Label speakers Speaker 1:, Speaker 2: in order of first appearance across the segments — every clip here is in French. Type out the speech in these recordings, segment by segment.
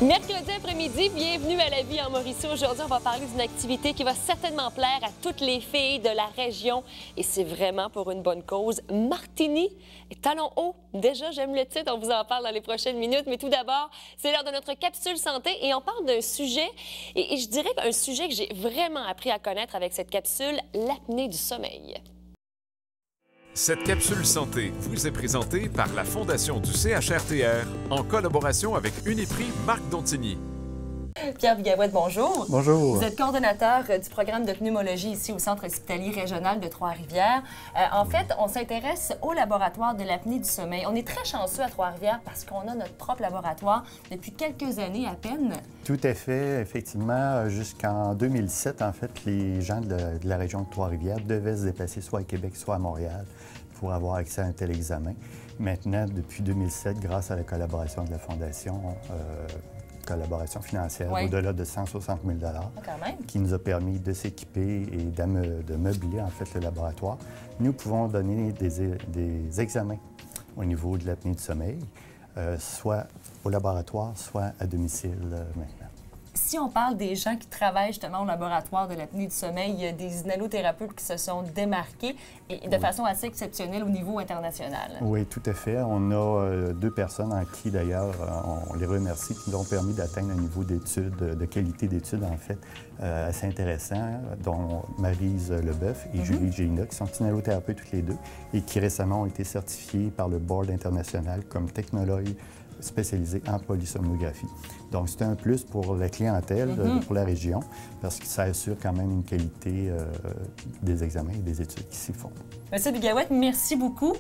Speaker 1: Mercredi après-midi, bienvenue à La Vie en Mauricie. Aujourd'hui, on va parler d'une activité qui va certainement plaire à toutes les filles de la région. Et c'est vraiment pour une bonne cause. Martini et talons hauts. Déjà, j'aime le titre, on vous en parle dans les prochaines minutes. Mais tout d'abord, c'est l'heure de notre capsule santé et on parle d'un sujet, et je dirais un sujet que j'ai vraiment appris à connaître avec cette capsule, l'apnée du sommeil.
Speaker 2: Cette capsule santé vous est présentée par la Fondation du CHRTR en collaboration avec Uniprix Marc Dontigny.
Speaker 1: Pierre Vigouette, bonjour.
Speaker 3: Bonjour.
Speaker 1: Vous êtes coordonnateur du programme de pneumologie ici au Centre hospitalier régional de Trois-Rivières. En fait, on s'intéresse au laboratoire de l'apnée du sommeil. On est très chanceux à Trois-Rivières parce qu'on a notre propre laboratoire depuis quelques années à peine.
Speaker 3: Tout à fait. Effectivement, jusqu'en 2007, en fait, les gens de la région de Trois-Rivières devaient se déplacer soit à Québec, soit à Montréal pour avoir accès à un tel examen. Maintenant, depuis 2007, grâce à la collaboration de la Fondation, collaboration financière au-delà de 160 000 qui nous a permis de s'équiper et de meubler en fait le laboratoire. Nous pouvons donner des examens au niveau de l'apnée du sommeil, soit au laboratoire, soit à domicile maintenant.
Speaker 1: Si on parle des gens qui travaillent justement au laboratoire de l'apnée du sommeil, il y a des inhalothérapeutes qui se sont démarqués et de façon assez exceptionnelle au niveau international. Oui,
Speaker 3: tout à fait. On a deux personnes en qui, d'ailleurs, on les remercie, qui nous ont permis d'atteindre un niveau d'études, de qualité d'études, en fait, assez intéressant, dont Maryse Leboeuf et Julie Géina, qui sont inhalothérapeutes toutes les deux et qui récemment ont été certifiées par le Board international comme technologues spécialisés en polysomnographie. Donc, c'est un plus pour la clientèle, pour la région, parce que ça assure quand même une qualité des examens et des études qui s'y font.
Speaker 1: Monsieur Vigouette, merci beaucoup.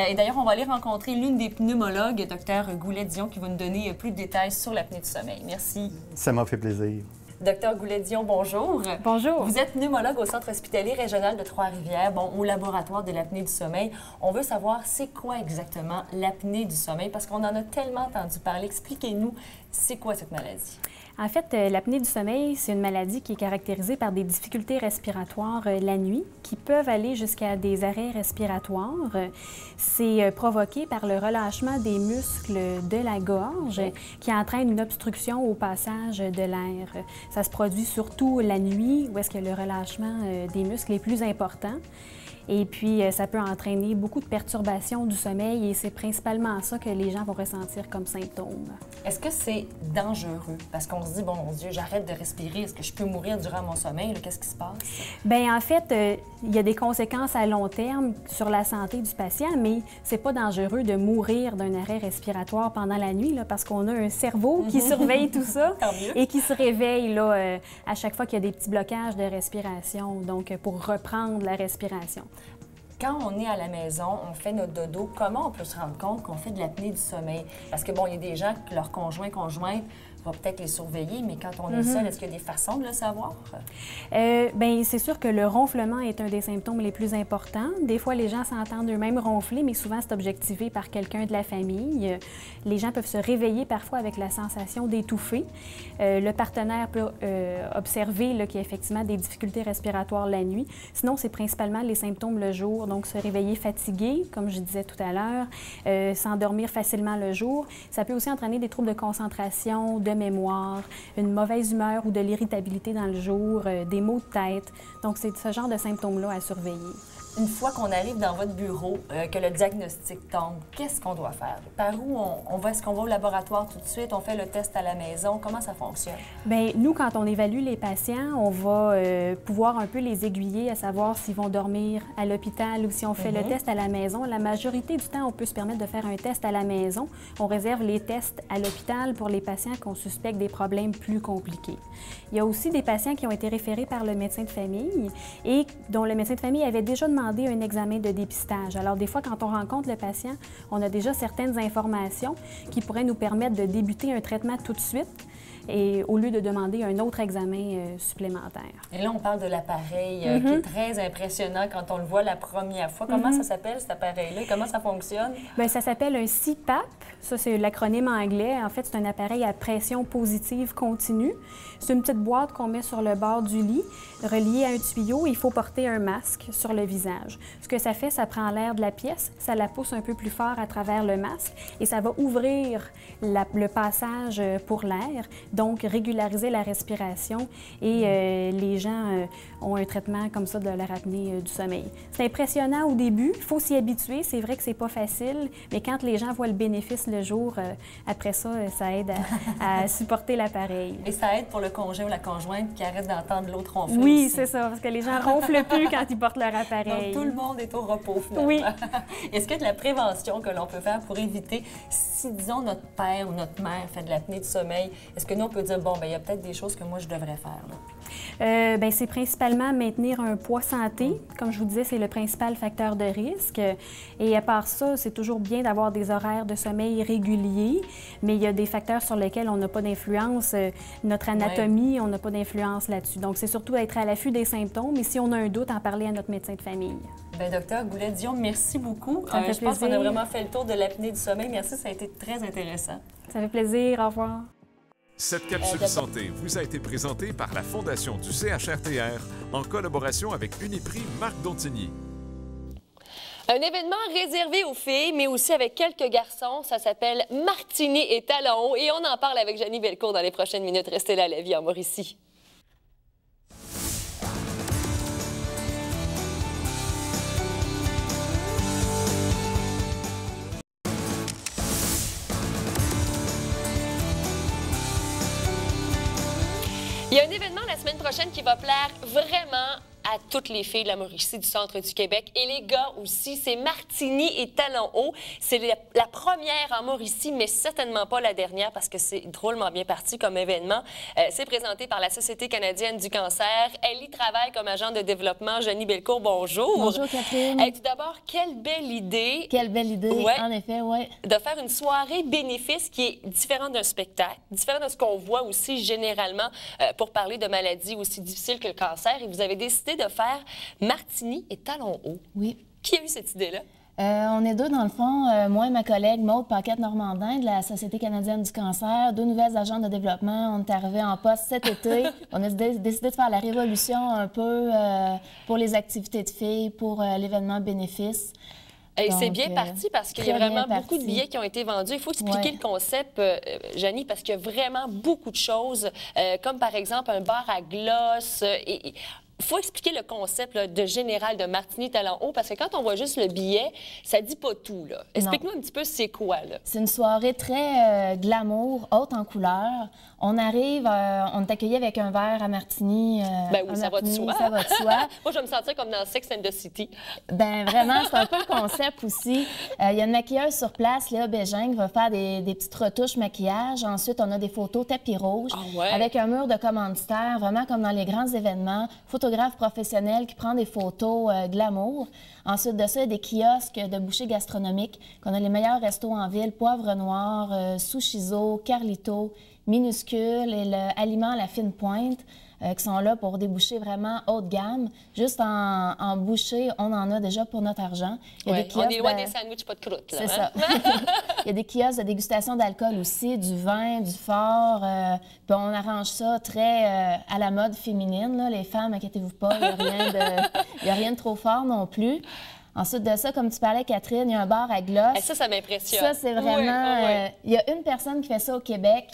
Speaker 1: Et d'ailleurs, on va aller rencontrer l'une des pneumologues, Dr Goulet-Dion, qui va nous donner plus de détails sur l'apnée du sommeil. Merci.
Speaker 3: Ça m'a fait plaisir.
Speaker 1: Docteur Goulet-Dion, bonjour.
Speaker 4: Bonjour.
Speaker 1: Vous êtes pneumologue au Centre hospitalier régional de Trois-Rivières, au laboratoire de l'apnée du sommeil. On veut savoir c'est quoi exactement l'apnée du sommeil, parce qu'on en a tellement entendu parler. Expliquez-nous, c'est quoi cette maladie?
Speaker 4: En fait, l'apnée du sommeil, c'est une maladie qui est caractérisée par des difficultés respiratoires la nuit qui peuvent aller jusqu'à des arrêts respiratoires. C'est provoqué par le relâchement des muscles de la gorge qui entraîne une obstruction au passage de l'air. Ça se produit surtout la nuit où est-ce que le relâchement des muscles est plus important. Et puis, ça peut entraîner beaucoup de perturbations du sommeil et c'est principalement ça que les gens vont ressentir comme symptômes.
Speaker 1: Est-ce que c'est dangereux? Parce qu'on se dit, bon, mon Dieu, j'arrête de respirer, est-ce que je peux mourir durant mon sommeil? Qu'est-ce qui se passe? Bien,
Speaker 4: en fait, il y a des conséquences à long terme sur la santé du patient, mais c'est pas dangereux de mourir d'un arrêt respiratoire pendant la nuit, là, parce qu'on a un cerveau qui surveille tout ça et qui se réveille là, à chaque fois qu'il y a des petits blocages de respiration, donc pour reprendre la respiration.
Speaker 1: Quand on est à la maison, on fait notre dodo, comment on peut se rendre compte qu'on fait de l'apnée du sommeil? Parce que, bon, il y a des gens que leur conjointe va peut-être les surveiller, mais quand on est seul, est-ce qu'il y a des façons de le savoir?
Speaker 4: Bien, c'est sûr que le ronflement est un des symptômes les plus importants. Des fois, les gens s'entendent eux-mêmes ronfler, mais souvent, c'est objectivé par quelqu'un de la famille. Les gens peuvent se réveiller parfois avec la sensation d'étouffer. Le partenaire peut observer qu'il y a effectivement des difficultés respiratoires la nuit. Sinon, c'est principalement les symptômes le jour, donc se réveiller fatigué, comme je disais tout à l'heure, s'endormir facilement le jour. Ça peut aussi entraîner des troubles de concentration, de mémoire, une mauvaise humeur ou de l'irritabilité dans le jour, des maux de tête. Donc, c'est ce genre de symptômes-là à surveiller.
Speaker 1: Une fois qu'on arrive dans votre bureau, que le diagnostic tombe, qu'est-ce qu'on doit faire? Par où on va? Est-ce qu'on va au laboratoire tout de suite? On fait le test à la maison? Comment ça fonctionne?
Speaker 4: Bien, nous, quand on évalue les patients, on va pouvoir un peu les aiguiller à savoir s'ils vont dormir à l'hôpital ou si on fait le test à la maison. La majorité du temps, on peut se permettre de faire un test à la maison. On réserve les tests à l'hôpital pour les patients qu'on suspecte des problèmes plus compliqués. Il y a aussi des patients qui ont été référés par le médecin de famille et dont le médecin de famille avait déjà demandé un examen de dépistage. Alors, des fois, quand on rencontre le patient, on a déjà certaines informations qui pourraient nous permettre de débuter un traitement tout de suite. et au lieu de demander un autre examen supplémentaire.
Speaker 1: Et là, on parle de l'appareil qui est très impressionnant quand on le voit la première fois. Comment ça s'appelle, cet appareil-là? Comment ça fonctionne?
Speaker 4: Bien, ça s'appelle un CPAP. Ça, c'est l'acronyme anglais. En fait, c'est un appareil à pression positive continue. C'est une petite boîte qu'on met sur le bord du lit, reliée à un tuyau. Il faut porter un masque sur le visage. Ce que ça fait, ça prend l'air de la pièce, ça la pousse un peu plus fort à travers le masque et ça va ouvrir le passage pour l'air, donc régulariser la respiration et les gens ont un traitement comme ça de leur apnée du sommeil. C'est impressionnant au début, il faut s'y habituer, c'est vrai que c'est pas facile, mais quand les gens voient le bénéfice le jour, après ça, ça aide à supporter l'appareil.
Speaker 1: Et ça aide pour le conjoint ou la conjointe qui arrête d'entendre l'autre ronfler.
Speaker 4: Oui,
Speaker 1: aussi.
Speaker 4: c'est ça, parce que les gens ronflent plus quand ils portent leur appareil.
Speaker 1: Donc, tout le monde est au repos, finalement.
Speaker 4: Oui.
Speaker 1: Est-ce qu'il y a de la prévention que l'on peut faire pour éviter, si, disons, notre père ou notre mère fait de l'apnée du sommeil, est-ce que nous, on peut dire, bon, bien, il y a peut-être des choses que moi, je devrais faire, là?
Speaker 4: Bien, c'est principalement maintenir un poids santé. Comme je vous disais, c'est le principal facteur de risque. Et à part ça, c'est toujours bien d'avoir des horaires de sommeil réguliers, mais il y a des facteurs sur lesquels on n'a pas d'influence. Notre anatomie, on n'a pas d'influence là-dessus. Donc, c'est surtout être à l'affût des symptômes et si on a un doute, en parler à notre médecin de famille. Bien,
Speaker 1: docteur Goulet-Dion, merci beaucoup.
Speaker 4: Ça me fait
Speaker 1: je pense
Speaker 4: plaisir.
Speaker 1: qu'on a vraiment fait le tour de l'apnée du sommeil. Merci, ça a été très intéressant.
Speaker 4: Ça fait plaisir. Au revoir.
Speaker 2: Cette capsule santé vous a été présentée par la Fondation du CHRTR en collaboration avec Uniprix Marc Dontigny.
Speaker 1: Un événement réservé aux filles, mais aussi avec quelques garçons. Ça s'appelle Martini et Talons hauts et on en parle avec Janie Belcourt dans les prochaines minutes. Restez là, la vie en Mauricie. Il y a un événement la semaine prochaine qui va plaire vraiment à toutes les filles de la Mauricie, du centre du Québec et les gars aussi. C'est Martini et Talons hauts. C'est la première en Mauricie, mais certainement pas la dernière parce que c'est drôlement bien parti comme événement. C'est présenté par la Société canadienne du cancer. Elle y travaille comme agent de développement. Janie Belcourt, bonjour.
Speaker 5: Bonjour, Catherine.
Speaker 1: Tout d'abord, quelle belle idée.
Speaker 5: Quelle belle idée, en effet, oui.
Speaker 1: De faire une soirée bénéfice qui est différente d'un spectacle, différente de ce qu'on voit aussi généralement pour parler de maladies aussi difficiles que le cancer. Et vous avez décidé de faire Martini et Talons hauts.
Speaker 5: Oui.
Speaker 1: Qui a eu cette idée-là?
Speaker 5: On est deux, dans le fond, moi et ma collègue Maude Paquette-Normandin de la Société canadienne du cancer, deux nouvelles agents de développement. On est arrivés en poste cet été. On a décidé de faire la révolution un peu pour les activités de filles, pour l'événement bénéfice.
Speaker 1: Et c'est bien parti parce qu'il y a vraiment beaucoup de billets qui ont été vendus. Il faut expliquer le concept, Janie, parce qu'il y a vraiment beaucoup de choses, comme par exemple un bar à gloss. Il faut expliquer le concept là, de général de Martini Talons hauts parce que quand on voit juste le billet, ça dit pas tout. Explique-nous un petit peu c'est quoi.
Speaker 5: C'est une soirée très glamour, haute en couleurs. On arrive, on est accueillis avec un verre à Martini.
Speaker 1: Ben oui, ça va de soi.
Speaker 5: Ça va de soi.
Speaker 1: Moi, je vais me sentir comme dans Sex and the City.
Speaker 5: Ben vraiment, c'est un peu le concept aussi. Il y a une maquilleuse sur place, Léa Bégin, qui va faire des petites retouches maquillage. Ensuite, on a des photos tapis rouge avec un mur de commanditaires, vraiment comme dans les grands événements. Photographe professionnel qui prend des photos glamour. Ensuite de ça, il y a des kiosques de bouchées gastronomiques qu'on a les meilleurs restos en ville, Poivre Noir, Sushizo, Carlito, Minuscule et l'aliment à la fine pointe qui sont là pour des bouchées vraiment haut de gamme. Juste en bouchée, on en a déjà pour notre argent.
Speaker 1: Il y a des kiosques, on est loin des sandwichs pas de croûte.
Speaker 5: C'est ça. Il y a des kiosques de dégustation d'alcool aussi, du vin, du fort. Puis on arrange ça très à la mode féminine. Là. Les femmes, inquiétez-vous pas, il n'y a rien de trop fort non plus. Ensuite de ça, comme tu parlais, Catherine, il y a un bar à gloss.
Speaker 1: Et ça m'impressionne.
Speaker 5: Ça, c'est vraiment... il y a une personne qui fait ça au Québec,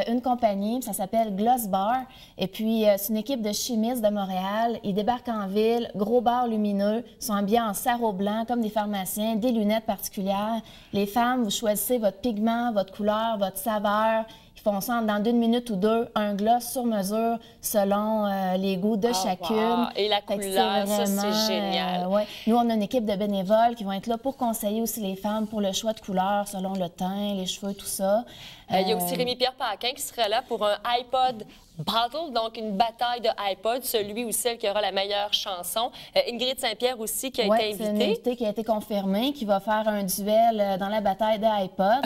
Speaker 5: une compagnie, ça s'appelle Gloss Bar. Et puis, c'est une équipe de chimistes de Montréal. Ils débarquent en ville, gros bar lumineux, sont habillés en sarrau blanc, comme des pharmaciens, des lunettes particulières. Les femmes, vous choisissez votre pigment, votre couleur, votre saveur. Ils font ça dans 1 minute ou 2, un gloss sur mesure selon les goûts de chacune.
Speaker 1: Wow. Et la couleur, ça, c'est génial.
Speaker 5: Ouais. Nous, on a une équipe de bénévoles qui vont être là pour conseiller aussi les femmes pour le choix de couleur selon le teint, les cheveux, tout ça.
Speaker 1: Il y a aussi Rémi-Pierre Paquin qui serait là pour un iPod Battle, donc une bataille de iPod, celui ou celle qui aura la meilleure chanson. Ingrid Saint-Pierre aussi qui a été invitée.
Speaker 5: C'est une invitée qui a été confirmée, qui va faire un duel dans la bataille de iPod.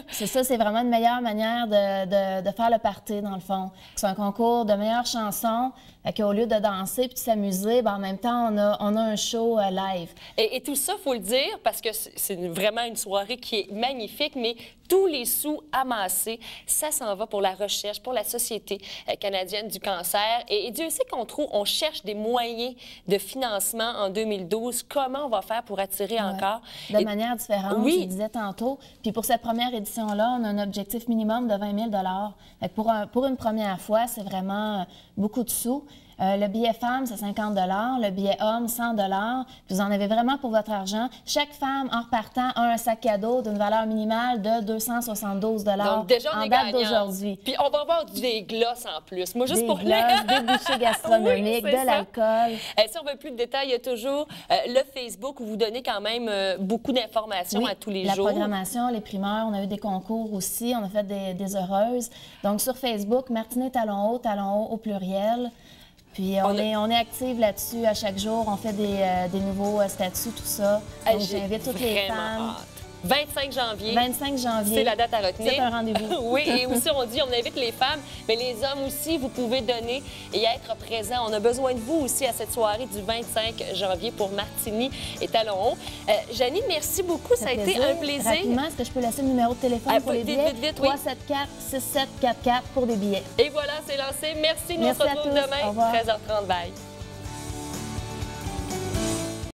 Speaker 5: C'est ça, c'est vraiment une meilleure manière de faire le party, dans le fond. C'est un concours de meilleures chansons, qu'au lieu de danser puis de s'amuser, en même temps, on a un show live.
Speaker 1: Et tout ça, il faut le dire, parce que c'est vraiment une soirée qui est magnifique, mais tous les sous amassés, ça s'en va pour la recherche, pour la Société canadienne du cancer. Et Dieu sait on cherche des moyens de financement en 2012. Comment on va faire pour attirer encore?
Speaker 5: De manière différente,
Speaker 1: oui.
Speaker 5: Je le disais tantôt. Puis pour cette première édition-là, on a un objectif minimum de 20 000 pour une première fois, c'est vraiment beaucoup de sous. Le billet femme, c'est 50 $ le billet homme, 100 $. Vous en avez vraiment pour votre argent. Chaque femme, en repartant, a un sac cadeau d'une valeur minimale de 272 $.
Speaker 1: Donc, déjà, on
Speaker 5: en
Speaker 1: est
Speaker 5: date
Speaker 1: gagnant.
Speaker 5: d'aujourd'hui.
Speaker 1: Puis, on va avoir des glosses en plus. Moi, juste
Speaker 5: des
Speaker 1: pour
Speaker 5: glosses, des bouchées gastronomiques,
Speaker 1: oui,
Speaker 5: de l'alcool.
Speaker 1: Si on veut plus de détails, il y a toujours le Facebook où vous donnez quand même beaucoup d'informations à tous les jours.
Speaker 5: La programmation, les primeurs, on a eu des concours aussi, on a fait des heureuses. Donc, sur Facebook, Martinet Talon Haut au pluriel. Puis on est active là-dessus à chaque jour. On fait des nouveaux statuts, tout ça. Donc j'invite toutes les femmes.
Speaker 1: Hâte. 25 janvier.
Speaker 5: 25 janvier.
Speaker 1: C'est la date à retenir.
Speaker 5: C'est un rendez-vous.
Speaker 1: Oui, et aussi, on dit, on invite les femmes, mais les hommes aussi, vous pouvez donner et être présents. On a besoin de vous aussi à cette soirée du 25 janvier pour Martini et Talon Haut. Janie, merci beaucoup. Ça a été un plaisir.
Speaker 5: Rapidement, est-ce que je peux laisser le numéro de téléphone pour les billets?
Speaker 1: Vite,
Speaker 5: 374-6744 pour des billets.
Speaker 1: Et voilà, c'est lancé. Merci. Nous on se retrouve demain, 13h30. Bye.